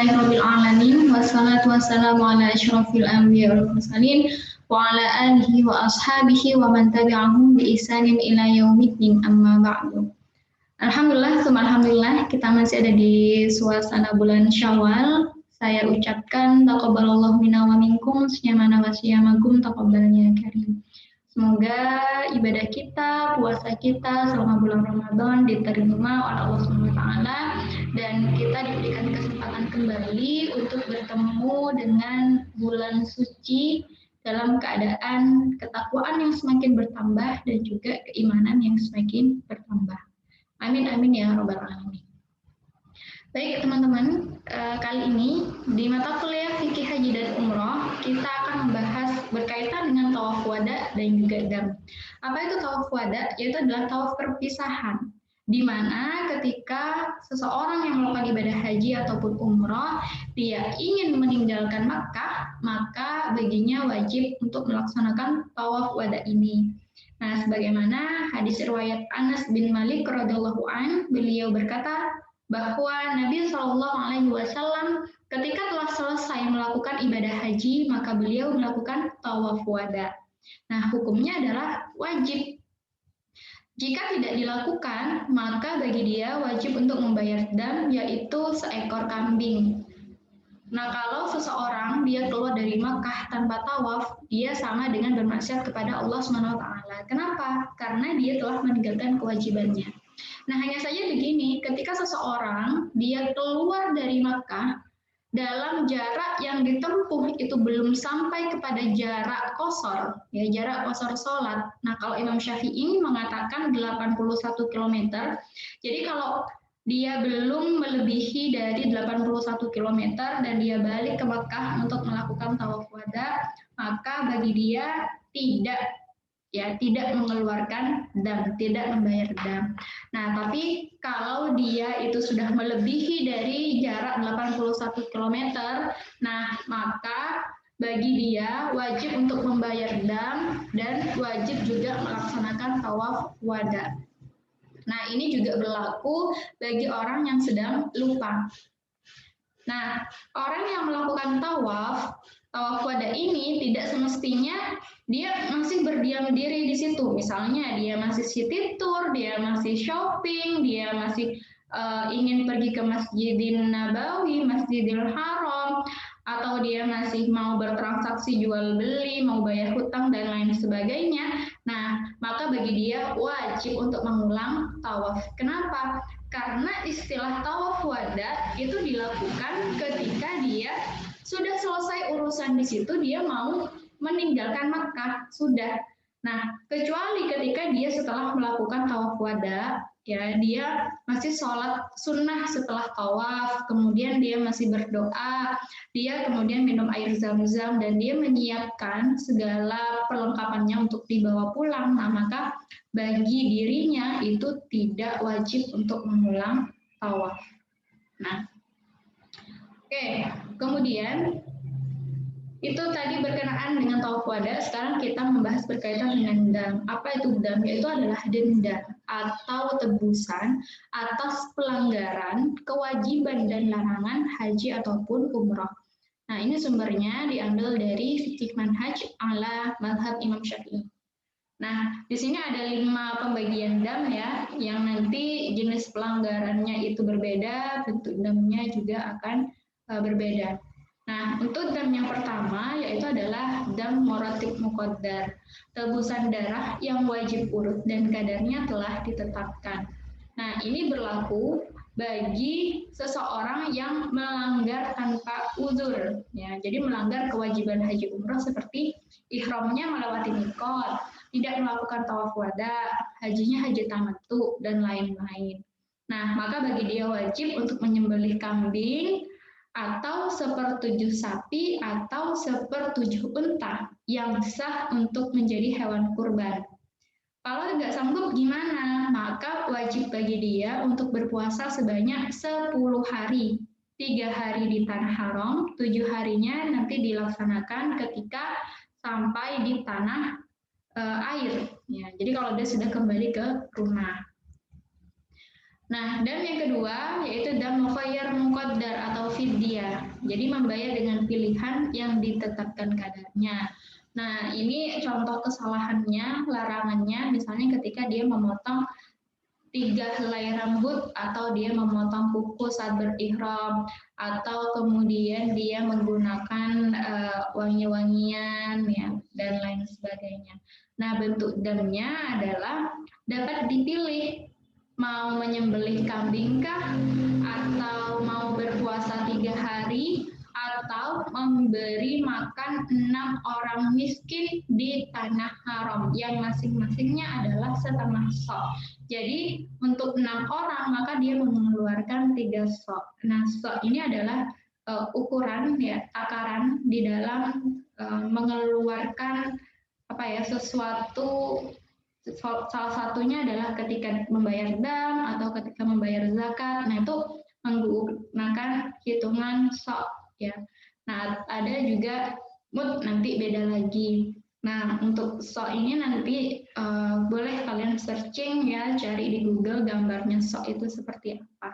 Alhamdulillahirrabbilalamin. Wassalatu wassalamu ala asyrafil anbiya wal mursalin wa ala alihi wa ashabihi wa man tabi'ahum bi ihsanin ila yaumiddin amma ba'du. Alhamdulillah, kita masih ada di suasana bulan Syawal. Saya ucapkan taqabbalallahu minna wa minkum syamana wa syamakum taqabbalnya karim. Semoga ibadah kita, puasa kita selama bulan Ramadan diterima oleh Allah Subhanahu wa taala dan kita diberikan kesempatan kembali untuk bertemu dengan bulan suci dalam keadaan ketakwaan yang semakin bertambah dan juga keimanan yang semakin bertambah. Amin amin ya rabbal alamin. Baik teman-teman, kali ini di mata kuliah fikih haji dan umroh kita akan membahas berkaitan dengan tawaf wada dan juga dam. Apa itu tawaf wada? Yaitu adalah tawaf perpisahan, di mana ketika seseorang yang melakukan ibadah haji ataupun umroh dia ingin meninggalkan Makkah, maka baginya wajib untuk melaksanakan tawaf wada ini. Nah, sebagaimana hadis riwayat Anas bin Malik radhiyallahu an, beliau berkata bahwa Nabi Shallallahu Alaihi Wasallam ketika telah selesai melakukan ibadah haji, maka beliau melakukan tawaf wada. Nah, hukumnya adalah wajib. Jika tidak dilakukan, maka bagi dia wajib untuk membayar dam, yaitu seekor kambing. Nah, kalau seseorang dia keluar dari Makkah tanpa tawaf, dia sama dengan bermaksiat kepada Allah Subhanahu wa taala. Kenapa? Karena dia telah meninggalkan kewajibannya. Nah, hanya saja begini, ketika seseorang dia keluar dari Makkah dalam jarak yang ditempuh itu belum sampai kepada jarak qashar, ya jarak qashar sholat. Nah, kalau Imam Syafi'i mengatakan 81 km. Jadi kalau dia belum melebihi dari 81 km dan dia balik ke Makkah untuk melakukan tawaf wada, maka bagi dia tidak mengeluarkan dam, tidak membayar dam. Nah, tapi kalau dia itu sudah melebihi dari jarak 81 km, nah maka bagi dia wajib untuk membayar dam dan wajib juga melaksanakan tawaf wada. Nah, ini juga berlaku bagi orang yang sedang lupa. Nah, orang yang melakukan tawaf wada ini tidak semestinya dia masih berdiam diri di situ. Misalnya dia masih city tour, dia masih shopping, dia masih ingin pergi ke Masjidin Nabawi, Masjidil Haram, atau dia masih mau bertransaksi jual beli, mau bayar hutang dan lain sebagainya. Nah, maka bagi dia wajib untuk mengulang tawaf. Kenapa? Karena istilah tawaf wada itu dilakukan ketika dia sudah selesai urusan di situ, dia mau meninggalkan Makkah, sudah. Nah, kecuali ketika dia setelah melakukan tawaf wada, ya dia masih sholat sunnah setelah tawaf, kemudian dia masih berdoa, dia kemudian minum air zam-zam dan dia menyiapkan segala perlengkapannya untuk dibawa pulang. Nah, maka bagi dirinya itu tidak wajib untuk mengulang tawaf. Nah, oke, kemudian itu tadi berkenaan dengan tawaf wada. Sekarang kita membahas berkaitan dengan dam. Apa itu dam? Yaitu adalah denda atau tebusan atas pelanggaran, kewajiban dan larangan haji ataupun umroh. Nah, ini sumbernya diambil dari fikih manhaj ala mazhab Imam Syafi'i. Nah, di sini ada 5 pembagian dam ya, yang nanti jenis pelanggarannya itu berbeda, bentuk damnya juga akan berbeda. Nah, untuk dam yang pertama yaitu adalah dam moratib muqaddar, tebusan darah yang wajib urut dan kadarnya telah ditetapkan. Nah, ini berlaku bagi seseorang yang melanggar tanpa uzur, ya. Jadi melanggar kewajiban haji umroh seperti ihramnya melewati miqat, tidak melakukan tawaf wada, hajinya haji tamattu dan lain-lain. Nah, maka bagi dia wajib untuk menyembelih kambing atau 1/7 sapi atau 1/7 unta yang sah untuk menjadi hewan kurban. Kalau nggak sanggup gimana? Maka wajib bagi dia untuk berpuasa sebanyak 10 hari. 3 hari di Tanah Haram, 7 harinya nanti dilaksanakan ketika sampai di tanah air. Ya, jadi kalau dia sudah kembali ke rumah. Nah, dan yang kedua yaitu dam mukhayyar muqaddar atau fidyah. Jadi membayar dengan pilihan yang ditetapkan kadarnya. Nah, ini contoh kesalahannya, larangannya, misalnya ketika dia memotong 3 helai rambut atau dia memotong kuku saat berihram atau kemudian dia menggunakan wangi-wangian ya dan lain sebagainya. Nah, bentuk damnya adalah dapat dipilih mau menyembelih kambingkah atau mau berpuasa 3 hari atau memberi makan 6 orang miskin di tanah haram yang masing-masingnya adalah setengah sok. Jadi untuk 6 orang maka dia mengeluarkan 3 sok. Nah, sok ini adalah ukuran ya takaran di dalam mengeluarkan apa ya sesuatu. Salah satunya adalah ketika membayar dam atau ketika membayar zakat. Nah, itu menggunakan hitungan sok ya. Nah, ada juga mud nanti beda lagi. Nah, untuk sok ini nanti boleh kalian searching ya, cari di Google gambarnya sok itu seperti apa.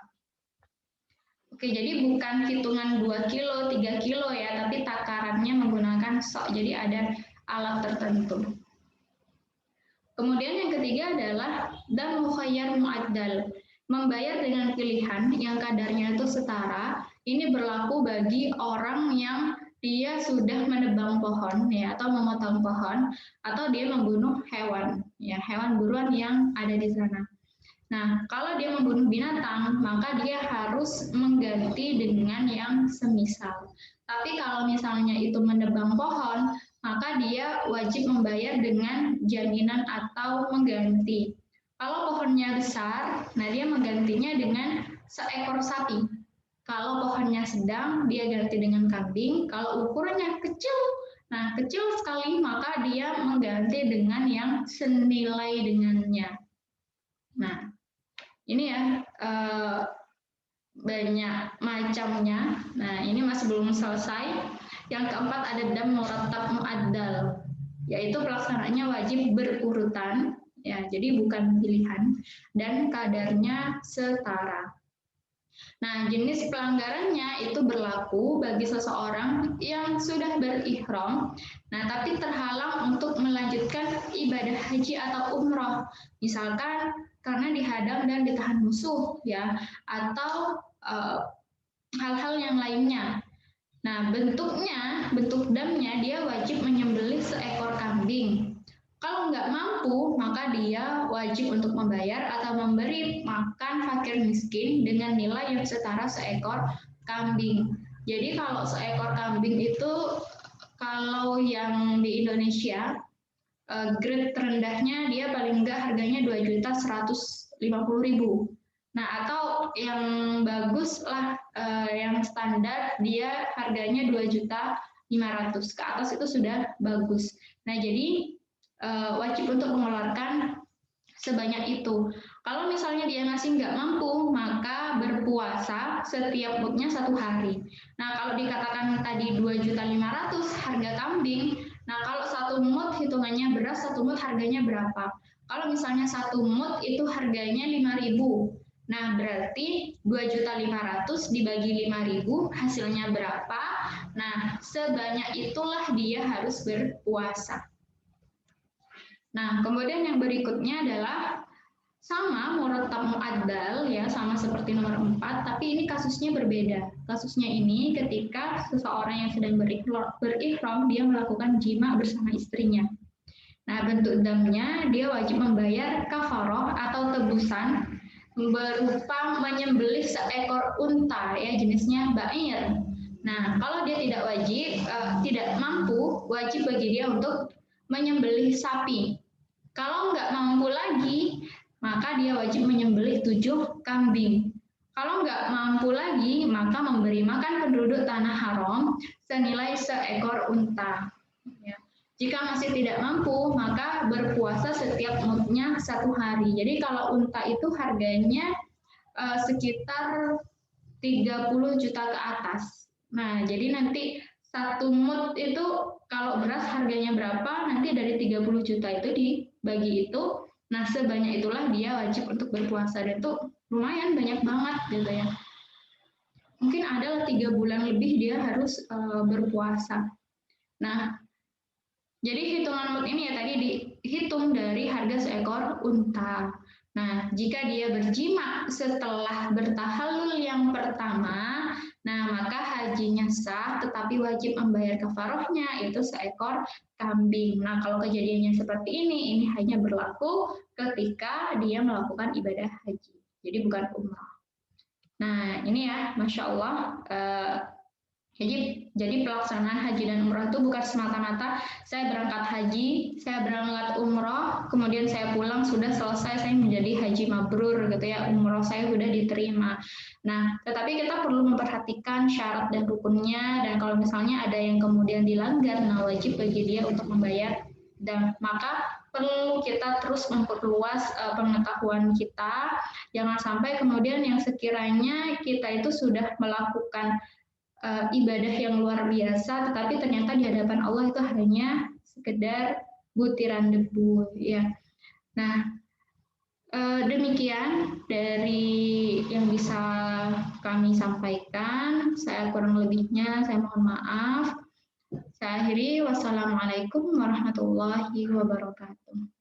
Oke, jadi bukan hitungan 2 kilo, 3 kilo ya, tapi takarannya menggunakan sok. Jadi ada alat tertentu. Kemudian yang ketiga adalah dam mukhayyar mu'addal, membayar dengan pilihan yang kadarnya itu setara. Ini berlaku bagi orang yang dia sudah menebang pohon ya atau memotong pohon atau dia membunuh hewan ya, hewan buruan yang ada di sana. Nah, kalau dia membunuh binatang, maka dia harus mengganti dengan yang semisal. Tapi kalau misalnya itu menebang pohon, maka dia wajib membayar dengan jaminan atau mengganti. Kalau pohonnya besar, nah dia menggantinya dengan seekor sapi. Kalau pohonnya sedang, dia ganti dengan kambing. Kalau ukurannya kecil, nah kecil sekali, maka dia mengganti dengan yang senilai dengannya. Nah, ini ya banyak macamnya. Nah, ini masih belum selesai. Yang keempat ada dam murattab mu'addal, yaitu pelaksanaannya wajib berurutan, ya, jadi bukan pilihan, dan kadarnya setara. Nah, jenis pelanggarannya itu berlaku bagi seseorang yang sudah berihram, nah tapi terhalang untuk melanjutkan ibadah haji atau umroh, misalkan karena dihadang dan ditahan musuh, ya, atau hal-hal yang lainnya. Nah, bentuk damnya dia wajib menyembelih seekor kambing. Kalau nggak mampu, maka dia wajib untuk membayar atau memberi makan fakir miskin dengan nilai yang setara seekor kambing. Jadi kalau seekor kambing itu, kalau yang di Indonesia, grade terendahnya dia paling nggak harganya 2.150.000. Nah, atau yang bagus lah, yang standar dia harganya 2.500.000. Ke atas itu sudah bagus. Nah, jadi wajib untuk mengeluarkan sebanyak itu. Kalau misalnya dia masih nggak mampu, maka berpuasa setiap mudnya 1 hari. Nah, kalau dikatakan tadi 2.500.000 harga kambing, nah kalau 1 mud hitungannya beras, 1 mud harganya berapa? Kalau misalnya 1 mud itu harganya 5.000. Nah, berarti 2.500.000 dibagi 5.000 hasilnya berapa? Nah, sebanyak itulah dia harus berpuasa. Nah, kemudian yang berikutnya adalah sama murattab mu'addal ya, sama seperti nomor 4, tapi ini kasusnya berbeda. Kasusnya ini ketika seseorang yang sedang berihram dia melakukan jima bersama istrinya. Nah, bentuk damnya dia wajib membayar kafaroh atau tebusan berupa menyembelih seekor unta ya, jenisnya ba'ir. Nah, kalau dia tidak wajib, tidak mampu, wajib bagi dia untuk menyembelih sapi. Kalau nggak mampu lagi, maka dia wajib menyembelih 7 kambing. Kalau nggak mampu lagi, maka memberi makan penduduk tanah haram senilai seekor unta. Ya. Jika masih tidak mampu, maka berpuasa setiap mudnya 1 hari. Jadi kalau unta itu harganya sekitar 30 juta ke atas. Nah, jadi nanti 1 mud itu kalau beras harganya berapa, nanti dari 30 juta itu dibagi itu, nah sebanyak itulah dia wajib untuk berpuasa. Dan itu lumayan banyak banget gitu ya. Mungkin ada 3 bulan lebih dia harus berpuasa. Nah, jadi hitungan mut ini ya tadi dihitung dari harga seekor unta. Nah, jika dia berjima setelah bertahallul yang pertama, nah maka hajinya sah tetapi wajib membayar kafarohnya itu seekor kambing. Nah, kalau kejadiannya seperti ini hanya berlaku ketika dia melakukan ibadah haji. Jadi bukan umrah. Nah, ini ya, Masya Allah, jadi pelaksanaan haji dan umroh itu bukan semata-mata saya berangkat haji, saya berangkat umroh, kemudian saya pulang sudah selesai saya menjadi haji mabrur gitu ya, umroh saya sudah diterima. Nah, tetapi kita perlu memperhatikan syarat dan rukunnya dan kalau misalnya ada yang kemudian dilanggar, nah wajib bagi dia untuk membayar dan maka perlu kita terus memperluas pengetahuan kita, jangan sampai kemudian yang sekiranya kita itu sudah melakukan ibadah yang luar biasa, tetapi ternyata di hadapan Allah itu hanya sekedar butiran debu, ya. Nah, demikian dari yang bisa kami sampaikan. Saya kurang lebihnya, saya mohon maaf. Saya akhiri. Wassalamualaikum warahmatullahi wabarakatuh.